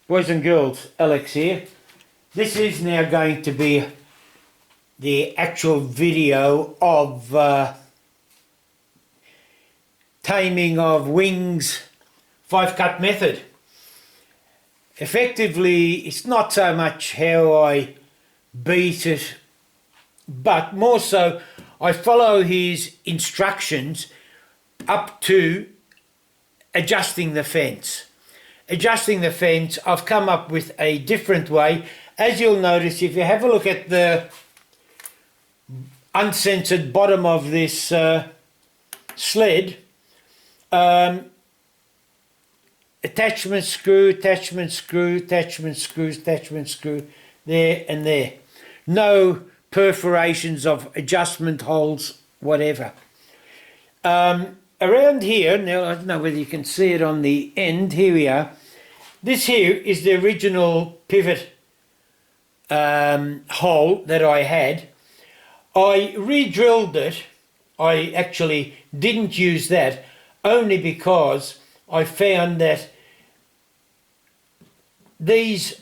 Boys and girls, Alex here. This is now going to be the actual video of taming of WiNgies 5-cut method. Effectively, it's not so much how I beat it, but more so I follow his instructions up to adjusting the fence. Adjusting the fence, I've come up with a different way. As you'll notice, if you have a look at the uncensored bottom of this sled, attachment screw, attachment screw, attachment screw, attachment screw, there and there. No perforations of adjustment holes, whatever. Around here, now I don't know whether you can see it on the end, here we are. This here is the original pivot hole that I had. I re-drilled it. I actually didn't use that only because I found that these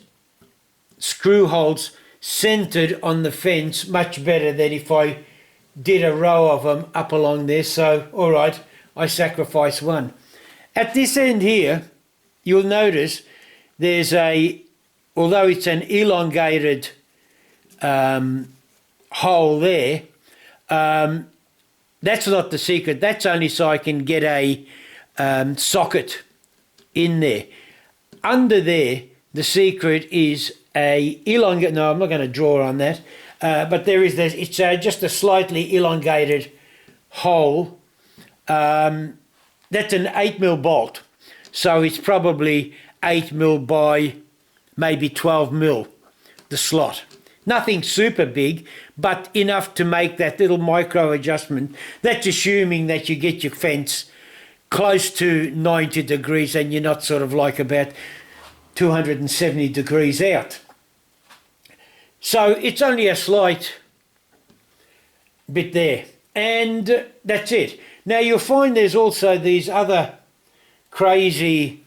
screw holes centered on the fence much better than if I did a row of them up along there. So, all right, I sacrifice one. At this end here, you'll notice there's although it's an elongated hole there, that's not the secret. That's only so I can get a socket in there. Under there, the secret is a elongated, no, I'm not going to draw on that, but there is this, it's just a slightly elongated hole. That's an 8mm bolt, so it's probably 8mm by maybe 12mm, the slot. Nothing super big, but enough to make that little micro adjustment. That's assuming that you get your fence close to 90 degrees and you're not sort of like about 270 degrees out. So it's only a slight bit there, and that's it. Now you'll find there's also these other crazy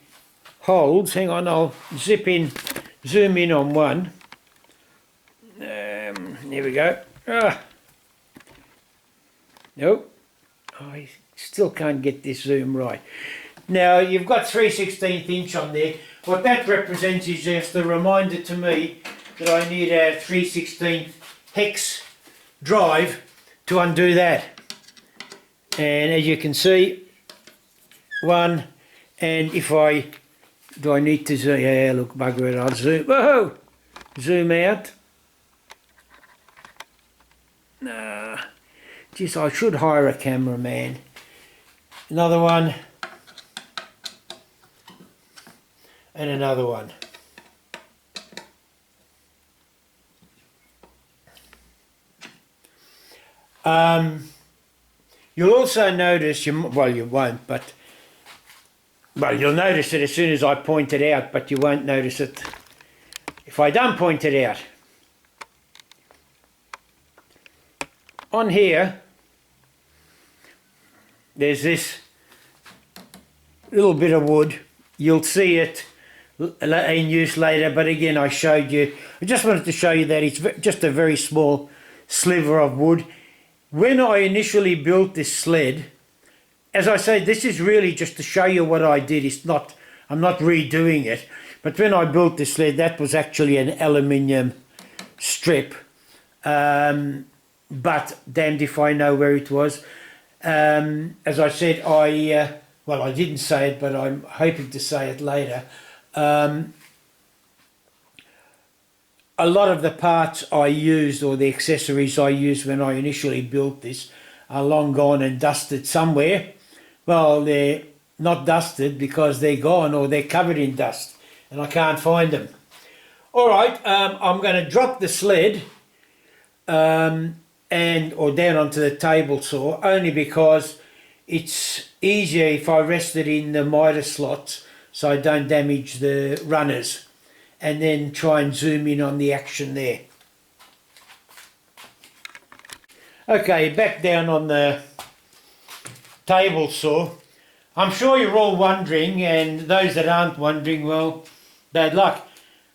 holes. Hang on, I'll zoom in on one. There we go. Nope, I still can't get this zoom right. Now you've got 3/16 inch on there. What that represents is just a reminder to me that I need a 3/16 hex drive to undo that. And as you can see, one, and if do I need to zoom? Yeah, look, bugger it, I'll zoom. Whoa! Zoom out. Nah, geez, I should hire a cameraman. Another one. And another one. You'll also notice, well, you won't, but, well, you'll notice it as soon as I point it out, but you won't notice it if I don't point it out. On here, there's this little bit of wood. You'll see it in use later, but again, I showed you. I just wanted to show you that it's just a very small sliver of wood. When I initially built this sled, as I say, this is really just to show you what I did. It's not, I'm not redoing it. But when I built this sled, that was actually an aluminium strip. But damned if I know where it was. As I said, well, I didn't say it, but I'm hoping to say it later. A lot of the parts I used, or the accessories I used when I initially built this, are long gone and dusted somewhere. Well, they're not dusted because they're gone, or they're covered in dust and I can't find them. All right, I'm going to drop the sled or down onto the table saw, only because it's easier if I rest it in the miter slots so I don't damage the runners, and then try and zoom in on the action there. Okay, back down on the table saw. I'm sure you're all wondering, and those that aren't wondering, well, bad luck.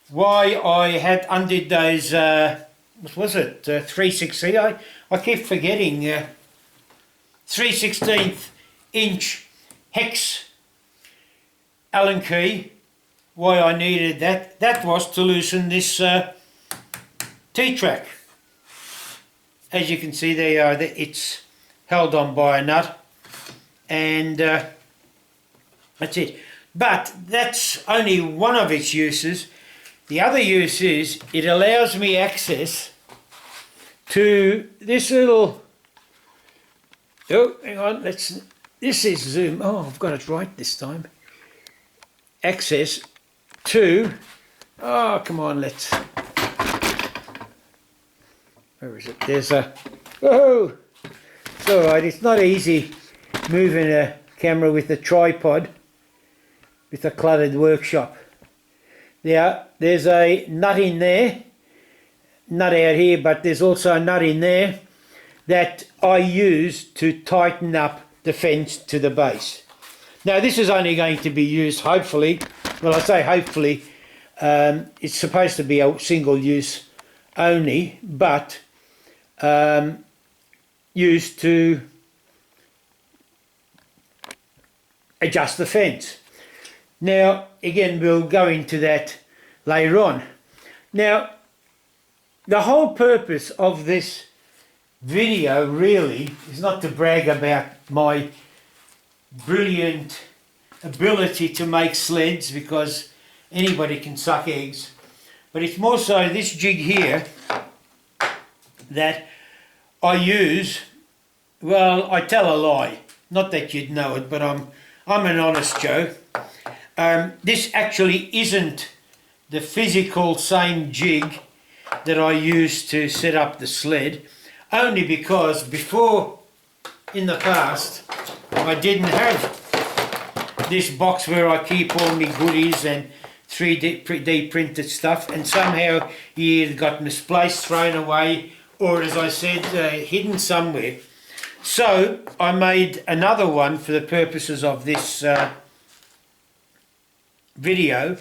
Why I had undid those, what was it, 3/6 I keep forgetting, 3/16 inch hex Allen key. Why I needed that was to loosen this T-track. As you can see there, it's held on by a nut, and that's it. But that's only one of its uses. The other use is it allows me access to this little, oh hang on, this is zoom, oh I've got it right this time, access to, oh come on, let's, where is it, there's a, oh, it's alright, it's not easy moving a camera with a tripod with a cluttered workshop. There's a nut in there, nut out here, but there's also a nut in there that I use to tighten up the fence to the base. Now this is only going to be used hopefully, well I say hopefully, it's supposed to be a single use only, but used to adjust the fence. Now again we'll go into that later on. Now the whole purpose of this video really is not to brag about my brilliant ability to make sleds, because anybody can suck eggs, but it's more so this jig here that I use. Well, I tell a lie, not that you'd know it, but I'm an honest Joe. This actually isn't the physical same jig that I used to set up the sled, only because before, in the past, I didn't have this box where I keep all my goodies and 3D printed stuff, and somehow it either got misplaced, thrown away, or as I said, hidden somewhere. So I made another one for the purposes of this video,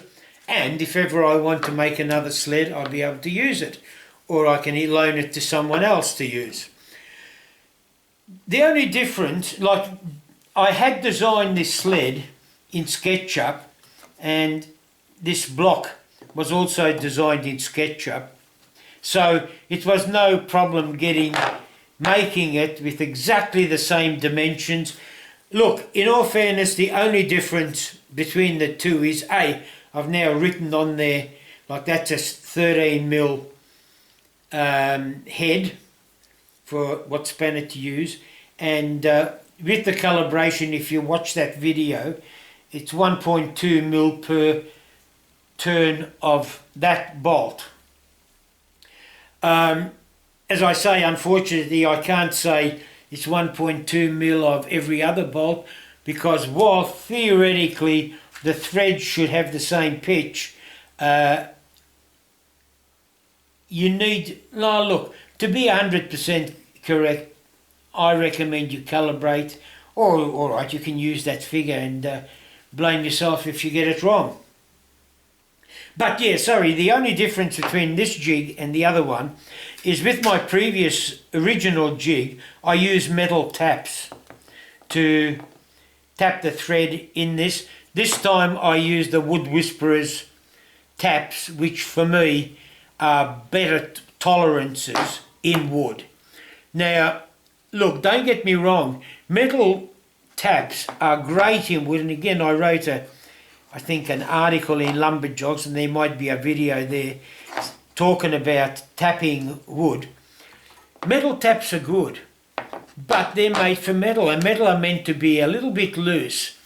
and if ever I want to make another sled I'll be able to use it, or I can loan it to someone else to use. The only difference, like I had designed this sled in SketchUp, and this block was also designed in SketchUp, so it was no problem making it with exactly the same dimensions. Look, in all fairness, the only difference between the two is I've now written on there, like that's a 13mm head for what spanner to use, and with the calibration, if you watch that video, it's 1.2mm per turn of that bolt. As I say, unfortunately I can't say it's 1.2mm of every other bolt, because while theoretically the thread should have the same pitch, you need, no, look, to be 100% correct, I recommend you calibrate, or alright, you can use that figure and blame yourself if you get it wrong. But yeah, sorry, the only difference between this jig and the other one is with my previous original jig, I used metal taps to tap the thread in this. This time I used the Wood Whisperers taps, which for me are better tolerances in wood. Now, look, don't get me wrong, metal taps are great in wood, and again I wrote I think an article in Lumberjacks, and there might be a video there talking about tapping wood. Metal taps are good, but they're made for metal, and metal are meant to be a little bit loose.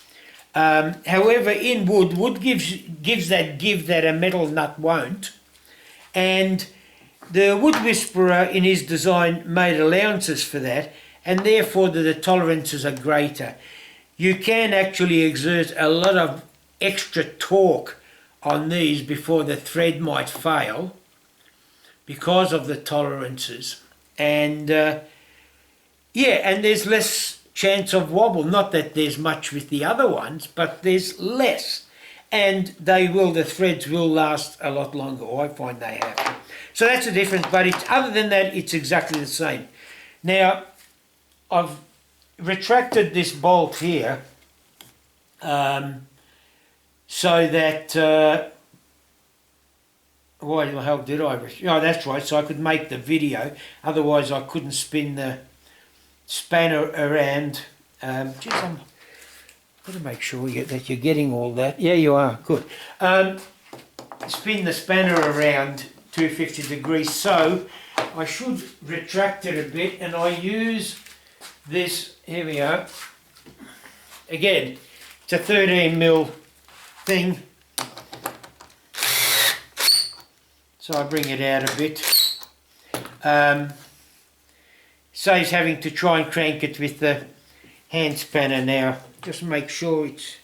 However, in wood gives that give that a metal nut won't, and the Wood Whisperer in his design made allowances for that, and therefore the tolerances are greater. You can actually exert a lot of extra torque on these before the thread might fail because of the tolerances, and yeah, and there's less chance of wobble. Not that there's much with the other ones, but there's less, and the threads will last a lot longer, or I find they have. So that's the difference, but other than that, it's exactly the same. Now, I've retracted this bolt here so that, why the hell did I? Oh, that's right, so I could make the video, otherwise I couldn't spin the spanner around. Geez, I've got to make sure that you're getting all that. Yeah, you are, good. Spin the spanner around 250 degrees, so I should retract it a bit, and I use this, here we are, again, it's a 13mm thing, so I bring it out a bit. Saves having to try and crank it with the hand spanner now. Just make sure it's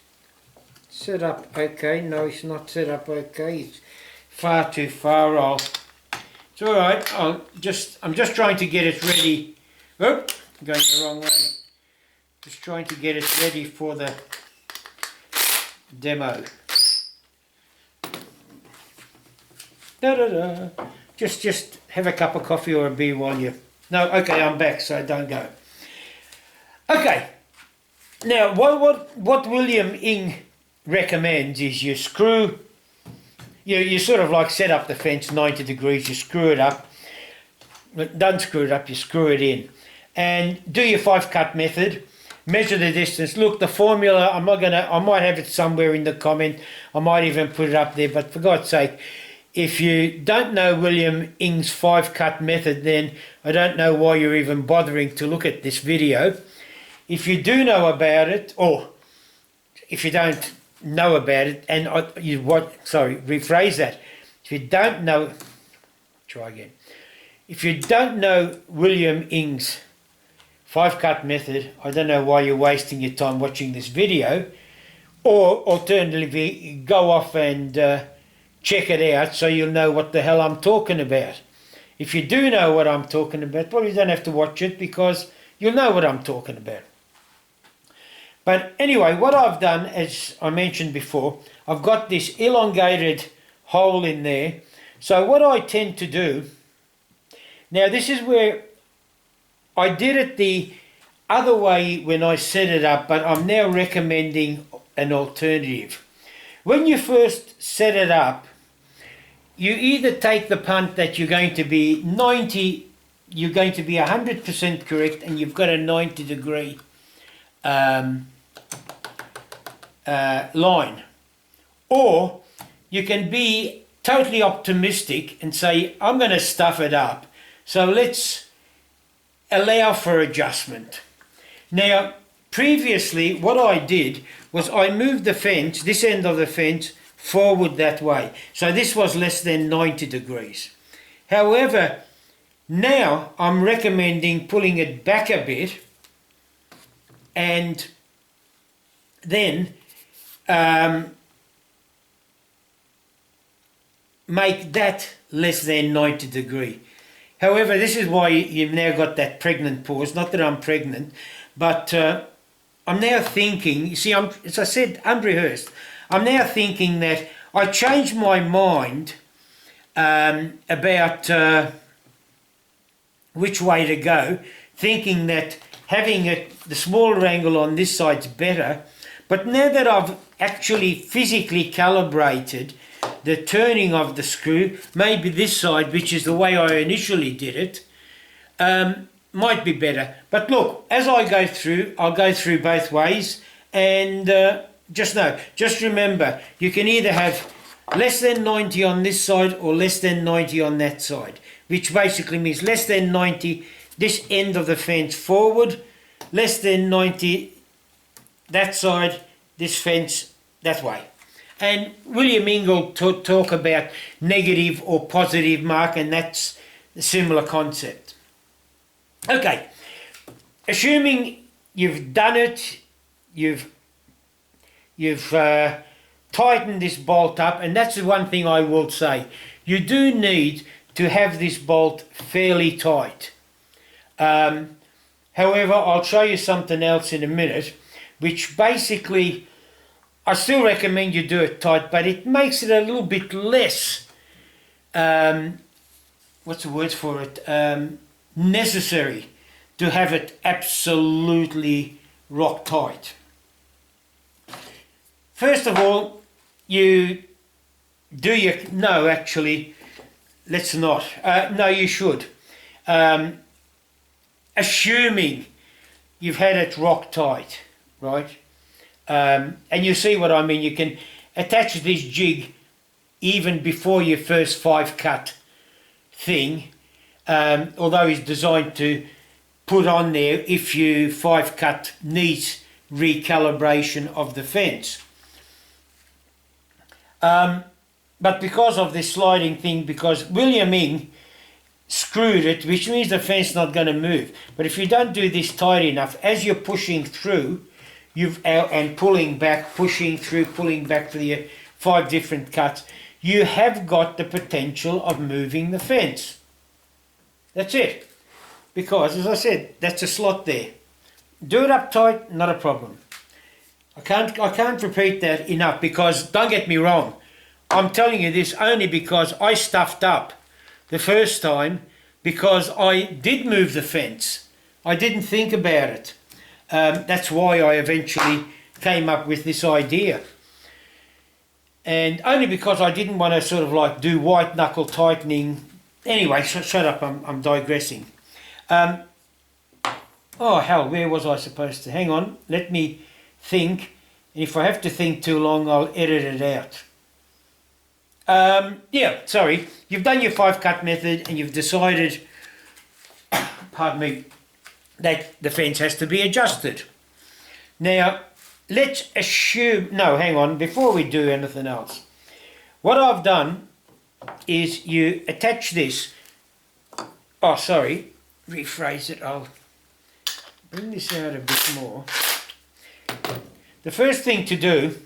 set up okay. No, it's not set up okay, it's far too far. It's alright, I'm just trying to get it ready. Oop, going the wrong way. Just trying to get it ready for the demo. Da-da-da. Just have a cup of coffee or a beer while you... No, okay, I'm back, so don't go. Okay, now what William Ing recommends is you screw... You sort of like set up the fence 90 degrees, you screw it up. Don't screw it up, you screw it in. And do your 5-cut method. Measure the distance. Look, the formula, I might have it somewhere in the comment. I might even put it up there, but for God's sake, if you don't know William Ing's 5-cut method, then I don't know why you're even bothering to look at this video. If you do know about it, or if you don't know about it, and rephrase that. If you don't know, try again. If you don't know William Ing's 5-cut method, I don't know why you're wasting your time watching this video, or alternatively, go off and check it out so you'll know what the hell I'm talking about. If you do know what I'm talking about, well, you don't have to watch it because you'll know what I'm talking about. But anyway, what I've done, as I mentioned before, I've got this elongated hole in there. So what I tend to do, now this is where I did it the other way when I set it up, but I'm now recommending an alternative. When you first set it up, you either take the punt that you're going to be 100% correct, and you've got a 90 degree line, or you can be totally optimistic and say, I'm going to stuff it up, so let's allow for adjustment. Now, previously what I did was I moved the fence, this end of the fence, forward that way, so this was less than 90 degrees. However, now I'm recommending pulling it back a bit and then make that less than 90 degree. However, this is why you've now got that pregnant pause. Not that I'm pregnant, but I'm now thinking, you see, as I said, unrehearsed, I'm now thinking that I changed my mind about which way to go, thinking that having the smaller angle on this side's better. But now that I've actually physically calibrated the turning of the screw, maybe this side, which is the way I initially did it, might be better. But look, as I go through, I'll go through both ways, and just remember, you can either have less than 90 on this side or less than 90 on that side, which basically means less than 90 this end of the fence forward, less than 90 that side, this fence that way. And William Ing will talk about negative or positive mark, and that's a similar concept. Okay, assuming you've done it, you've tightened this bolt up, and that's the one thing I will say. You do need to have this bolt fairly tight. However, I'll show you something else in a minute, which basically I still recommend you do it tight, but it makes it a little bit less, what's the word for it, necessary to have it absolutely rock tight. First of all, you do your, no actually, let's not, no you should. Assuming you've had it rock tight, right? And you see what I mean, you can attach this jig even before your first 5-cut thing, although it's designed to put on there if you 5-cut needs recalibration of the fence. But because of this sliding thing, because WiNg screwed it, which means the fence is not going to move. But if you don't do this tight enough, as you're pushing through, and pulling back, pushing through, pulling back for your 5 different cuts, you have got the potential of moving the fence. That's it. Because, as I said, that's a slot there. Do it up tight, not a problem. I can't repeat that enough, because, don't get me wrong, I'm telling you this only because I stuffed up the first time because I did move the fence. I didn't think about it. That's why I eventually came up with this idea. And only because I didn't want to sort of like do white knuckle tightening. Anyway, shut up, I'm digressing. Oh hell, where was I supposed to? Hang on, let me think. If I have to think too long, I'll edit it out. Yeah, sorry. You've done your 5-cut method and you've decided, pardon me, that the fence has to be adjusted. Now, let's assume, no, hang on, before we do anything else. What I've done is you attach this, oh sorry, rephrase it, I'll bring this out a bit more. The first thing to do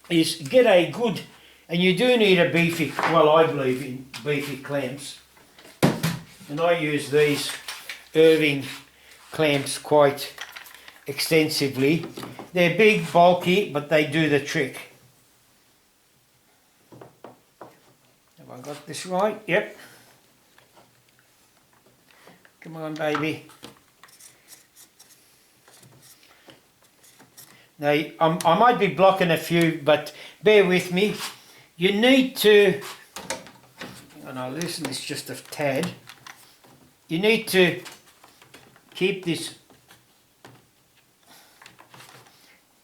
is get a good, and you do need a beefy, well I believe in beefy clamps, and I use these Irving clamps quite extensively. They're big, bulky, but they do the trick. Have I got this right? Yep. Come on, baby. Now, I might be blocking a few, but bear with me. You need to, and I'll loosen this just a tad. You need to keep this,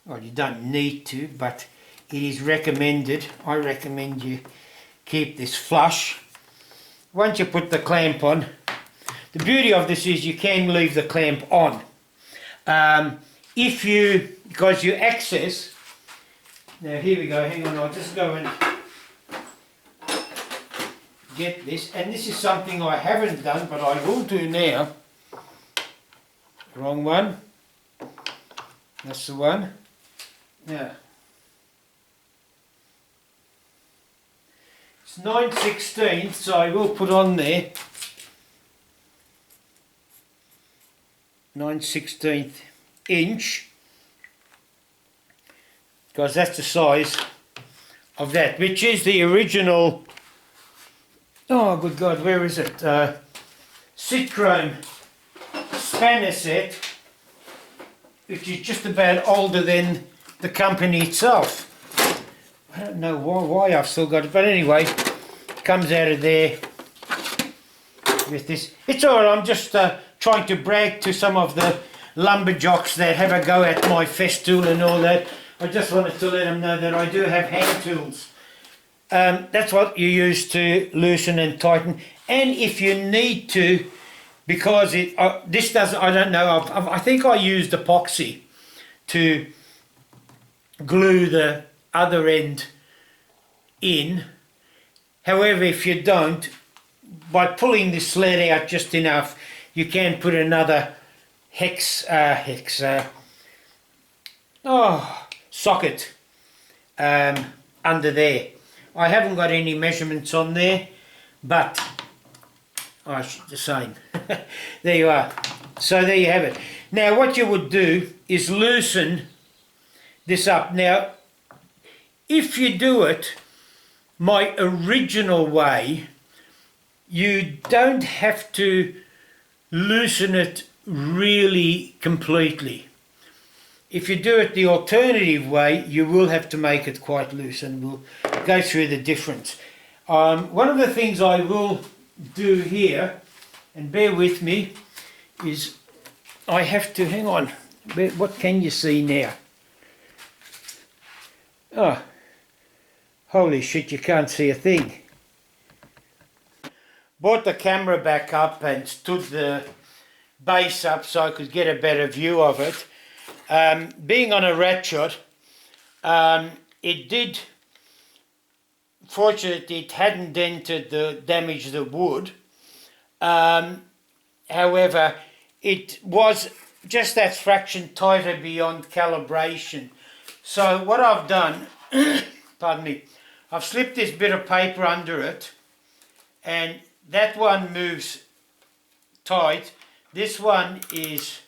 well you don't need to, but it is recommended. I recommend you keep this flush. Once you put the clamp on, the beauty of this is you can leave the clamp on. If you, because you access, now here we go, hang on, I'll just go and get this, and this is something I haven't done but I will do now. Wrong one, that's the one. Now it's 9/16, so I will put on there 9/16 inch, because that's the size of that, which is the original, oh good God, where is it? Citchrome spanner set, which is just about older than the company itself. I don't know why I've still got it, but anyway, it comes out of there with this. It's alright, I'm just trying to brag to some of the lumberjocks that have a go at my festool and all that. I just wanted to let them know that I do have hand tools. That's what you use to loosen and tighten, and if you need to, because it this doesn't, I don't know, I think I used epoxy to glue the other end in. However, if you don't, by pulling the sled out just enough, you can put another socket under there. I haven't got any measurements on there, but the same. There you are. So there you have it. Now what you would do is loosen this up. Now if you do it my original way, you don't have to loosen it really completely. If you do it the alternative way, you will have to make it quite loose, and we'll go through the difference. One of the things I will do here, and bear with me, is I have to, hang on, what can you see now? Oh, holy shit, you can't see a thing. Brought the camera back up and stood the base up so I could get a better view of it. Being on a rat shot, it did, fortunately it hadn't damaged the wood. However, it was just that fraction tighter beyond calibration. So what I've done, pardon me, I've slipped this bit of paper under it, and that one moves tight. This one is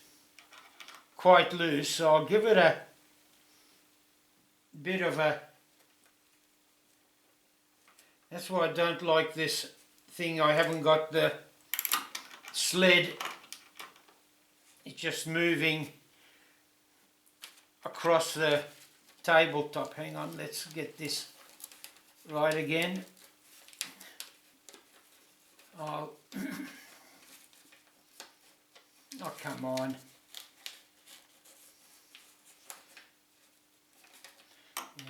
quite loose, so I'll give it a bit of a, that's why I don't like this thing. I haven't got the sled, it's just moving across the tabletop. Hang on, let's get this right again. Oh, oh come on.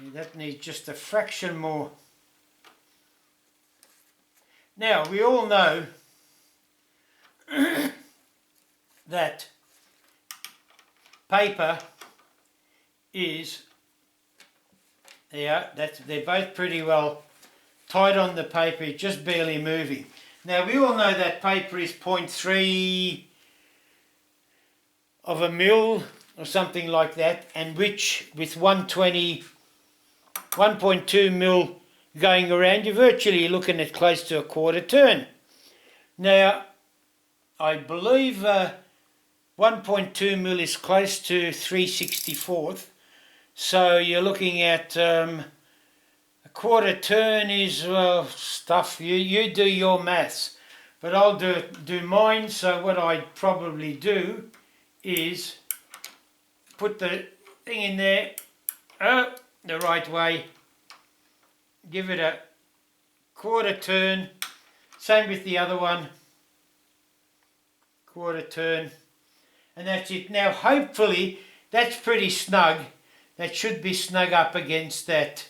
Yeah, that needs just a fraction more. Now, we all know that paper is, yeah, they're both pretty well tight on the paper, just barely moving. Now, we all know that paper is 0.3 of a mil or something like that, and which with 1.2 mil going around, you're virtually looking at close to a quarter turn. Now, I believe 1.2 mil is close to 3/64th, so you're looking at a quarter turn is, well, stuff, you do your maths, but I'll do mine. So what I'd probably do is put the thing in there the right way, give it a quarter turn, same with the other one, quarter turn, and that's it. Now hopefully that's pretty snug. That should be snug up against that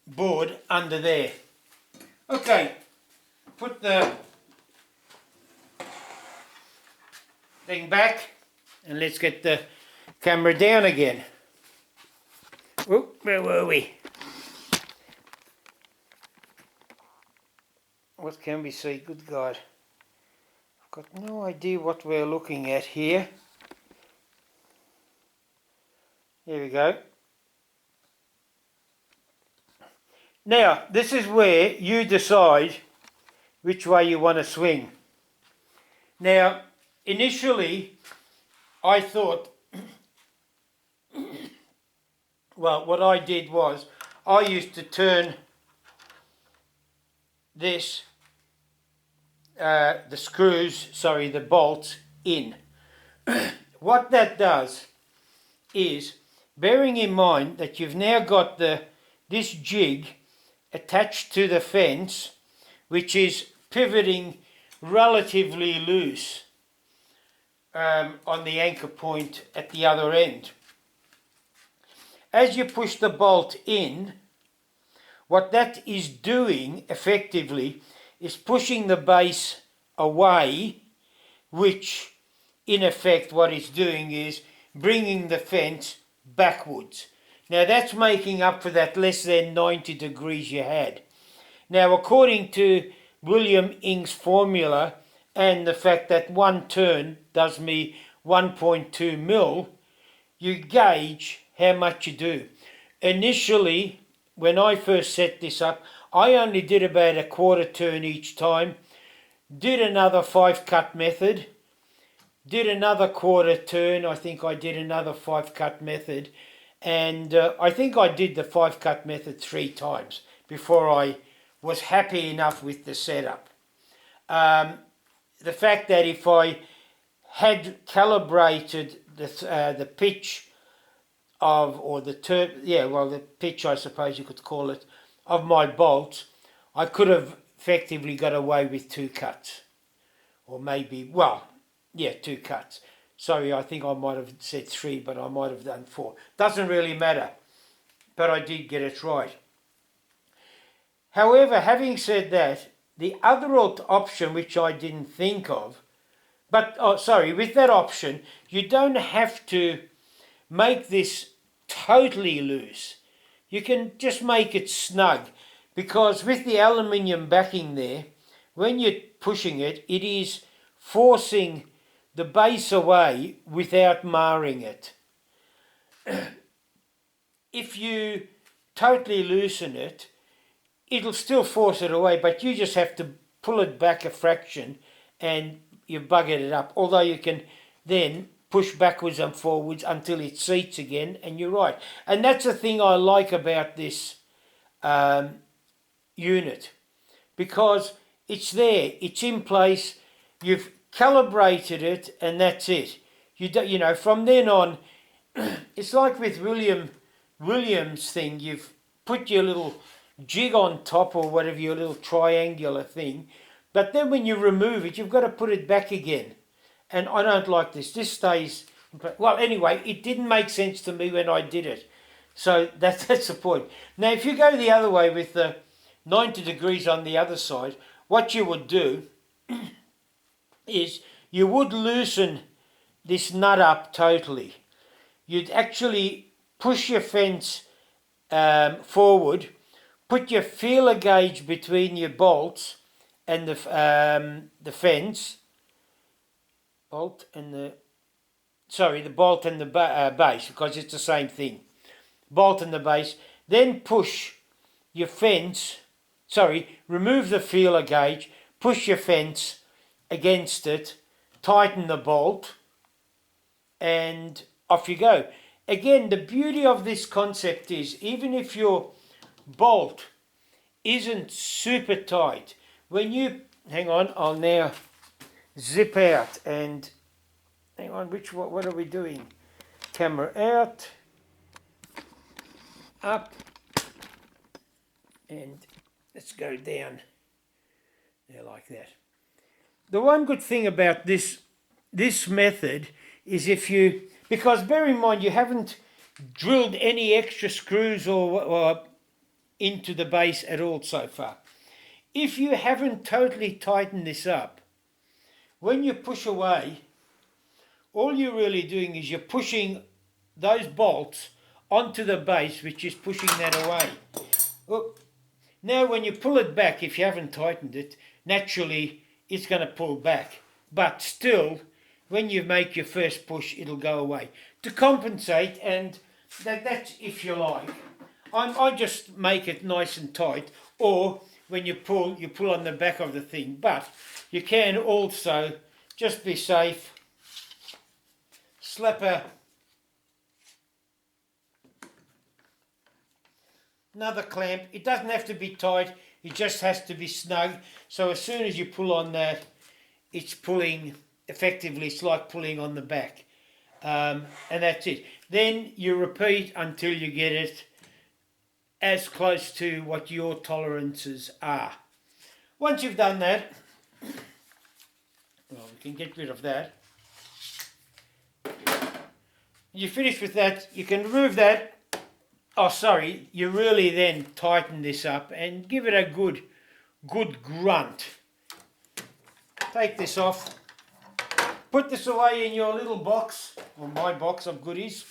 board under there. Okay, put the thing back and let's get the camera down again. Oop, where were we? What can we see? Good God. I've got no idea what we're looking at here. Here we go. Now, this is where you decide which way you want to swing. Now, initially, I thought, well, what I did was, I used to turn this, the bolts in. What that does is, bearing in mind that you've now got this jig attached to the fence, which is pivoting relatively loose on the anchor point at the other end. As you push the bolt in, what that is doing effectively is pushing the base away, which in effect what it's doing is bringing the fence backwards. Now that's making up for that less than 90 degrees you had. Now according to WiNgies formula and the fact that one turn does me 1.2 mil, you gauge how much you do. Initially, when I first set this up, I only did about a quarter turn each time, did another 5-cut method, did another quarter turn. I think I did another 5-cut method, and I think I did the 5-cut method 3 times before I was happy enough with the setup. The fact that if I had calibrated the pitch of, or the the pitch, I suppose you could call it, of my bolts, I could have effectively got away with 2 cuts, or maybe, 2 cuts. Sorry, I think I might have said 3, but I might have done 4. Doesn't really matter, but I did get it right. However, having said that, the other option which I didn't think of, with that option, you don't have to make this totally loose. You can just make it snug, because with the aluminium backing there, when you're pushing it, it is forcing the base away without marring it. If you totally loosen it, it'll still force it away, but you just have to pull it back a fraction and you've buggered it up. Although you can then push backwards and forwards until it seats again, and you're right. And that's the thing I like about this unit, because it's there, it's in place, you've calibrated it, and that's it. You know, from then on, it's like with Williams thing, you've put your little jig on top, or whatever, your little triangular thing, but then when you remove it, you've got to put it back again. And I don't like this. This stays in place. Well, anyway, it didn't make sense to me when I did it. So that's the point. Now, if you go the other way with the 90 degrees on the other side, what you would do is you would loosen this nut up totally. You'd actually push your fence forward, put your feeler gauge between your bolts and the fence, the bolt and the base, because it's the same thing. Bolt and the base. Then push your fence, remove the feeler gauge, push your fence against it, tighten the bolt, and off you go. Again, the beauty of this concept is, even if your bolt isn't super tight, when you, hang on, I'll now zip out and, hang on, what are we doing? Camera out, up, and let's go down there like that. The one good thing about this method is because bear in mind you haven't drilled any extra screws or into the base at all so far. If you haven't totally tightened this up, when you push away, all you're really doing is you're pushing those bolts onto the base, which is pushing that away. Well, now when you pull it back, if you haven't tightened it, naturally it's going to pull back. But still, when you make your first push, it'll go away. To compensate, and that's if you like, I just make it nice and tight, or when you pull on the back of the thing. But you can also, just be safe, slap another clamp. It doesn't have to be tight, it just has to be snug. So as soon as you pull on that, it's pulling effectively, it's like pulling on the back. And that's it. Then you repeat until you get it as close to what your tolerances are. Once you've done that, well, we can get rid of that. You finish with that, you can remove that. You really then tighten this up and give it a good grunt. Take this off. Put this away in your little box, or my box of goodies,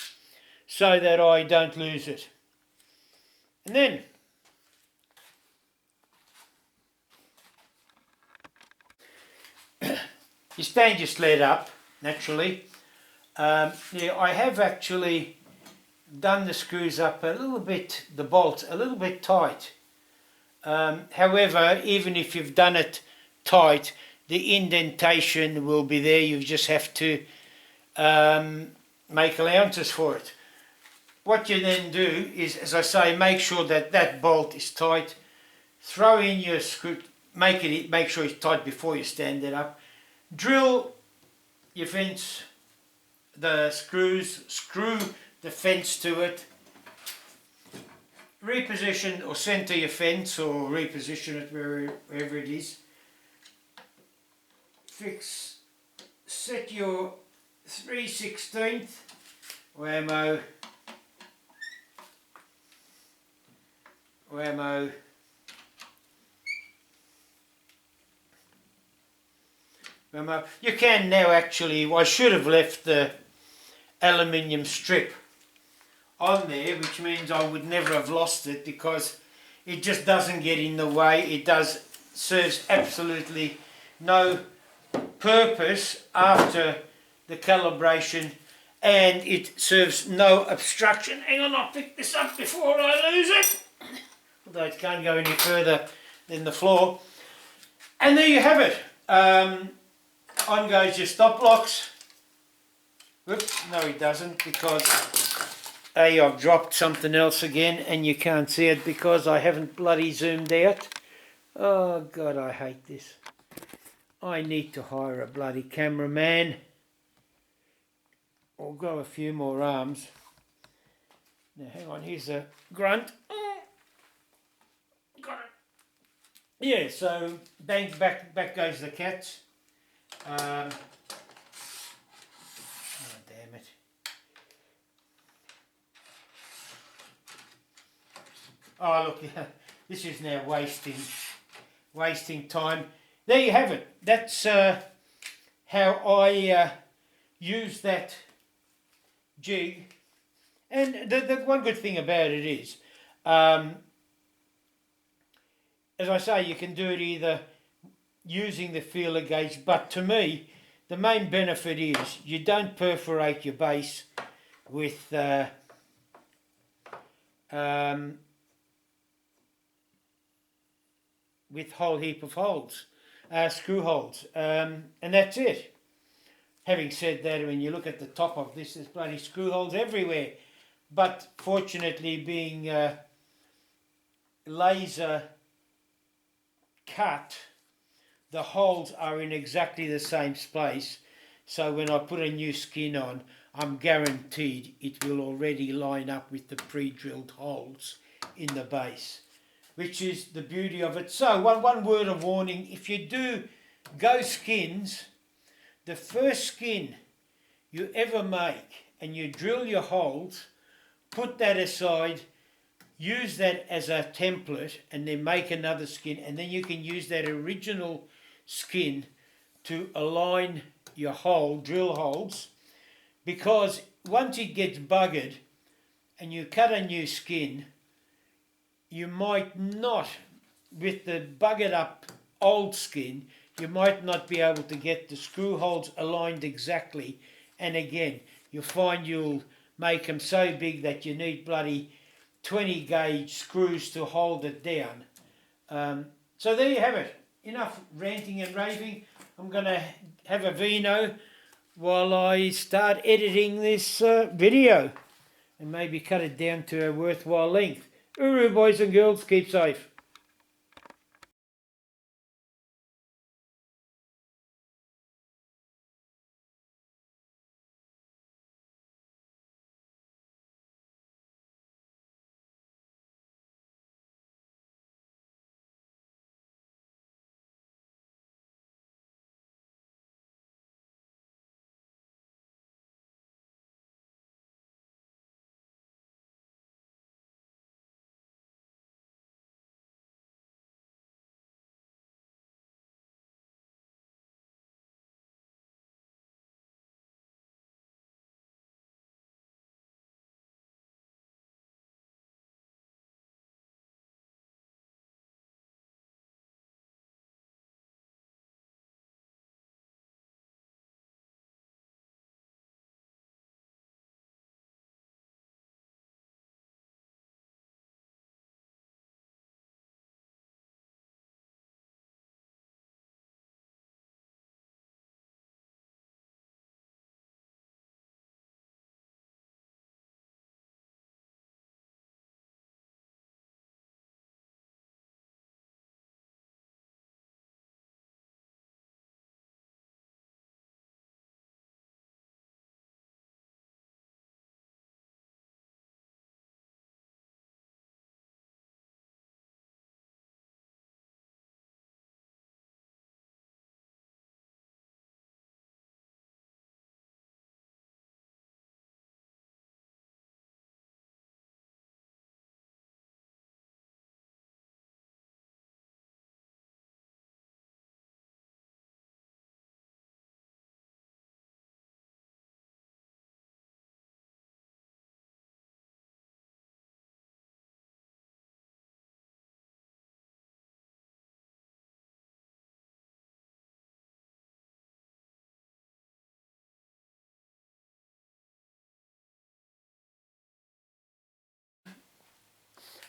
so that I don't lose it. And then you stand your sled up, naturally. I have actually done the screws up a little bit, the bolts a little bit tight. However, even if you've done it tight, the indentation will be there. You just have to make allowances for it. What you then do is, as I say, make sure that that bolt is tight. Throw in your screw, make sure it's tight before you stand it up. Drill your fence, the screws, screw the fence to it. Reposition or center your fence, or reposition it wherever it is. Set your 3/16 whammo, you can now actually, I should have left the aluminium strip on there, which means I would never have lost it, because it just doesn't get in the way. It serves absolutely no purpose after the calibration, and it serves no obstruction. Hang on, I'll pick this up before I lose it, although it can't go any further than the floor. And there you have it. On goes your stop locks. Whoops, no it doesn't, because I've dropped something else again and you can't see it because I haven't bloody zoomed out. Oh God, I hate this. I need to hire a bloody cameraman or grow a few more arms. Now hang on, here's a grunt. Got it. Yeah, so bang, back goes the cats. Oh damn it. Oh look, this is now wasting time. There you have it. That's how I use that jig. And the one good thing about it is, as I say, you can do it either using the feeler gauge, but to me, the main benefit is you don't perforate your base with whole heap of holes, screw holes, and that's it. Having said that, when you look at the top of this, there's bloody screw holes everywhere, but fortunately being laser cut, the holes are in exactly the same place, so when I put a new skin on, I'm guaranteed it will already line up with the pre-drilled holes in the base, which is the beauty of it. So one word of warning: if you do go skins, the first skin you ever make and you drill your holes, put that aside, use that as a template, and then make another skin, and then you can use that original skin to align your drill holes, because once it gets buggered and you cut a new skin, you might not, with the buggered up old skin, you might not be able to get the screw holes aligned exactly, and again you'll find you'll make them so big that you need bloody 20 gauge screws to hold it down. So there you have it. Enough ranting and raving. I'm going to have a vino while I start editing this video, and maybe cut it down to a worthwhile length. Uru, boys and girls, keep safe.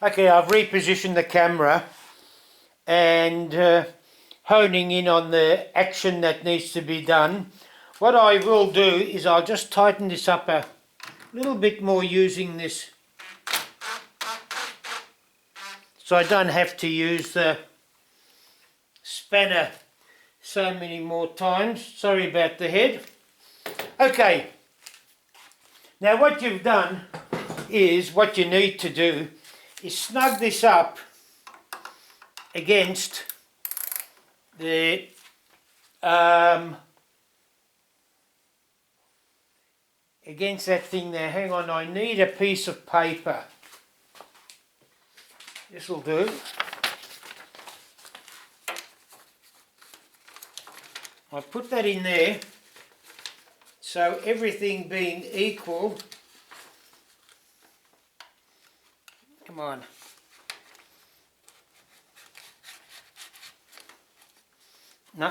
Okay, I've repositioned the camera and honing in on the action that needs to be done. What I will do is I'll just tighten this up a little bit more using this, so I don't have to use the spanner so many more times. Sorry about the head. Okay, now what you've done is, what you need to do is snug this up against the against that thing there. Hang on, I need a piece of paper. This will do. I put that in there, so everything being equal. Come on. No,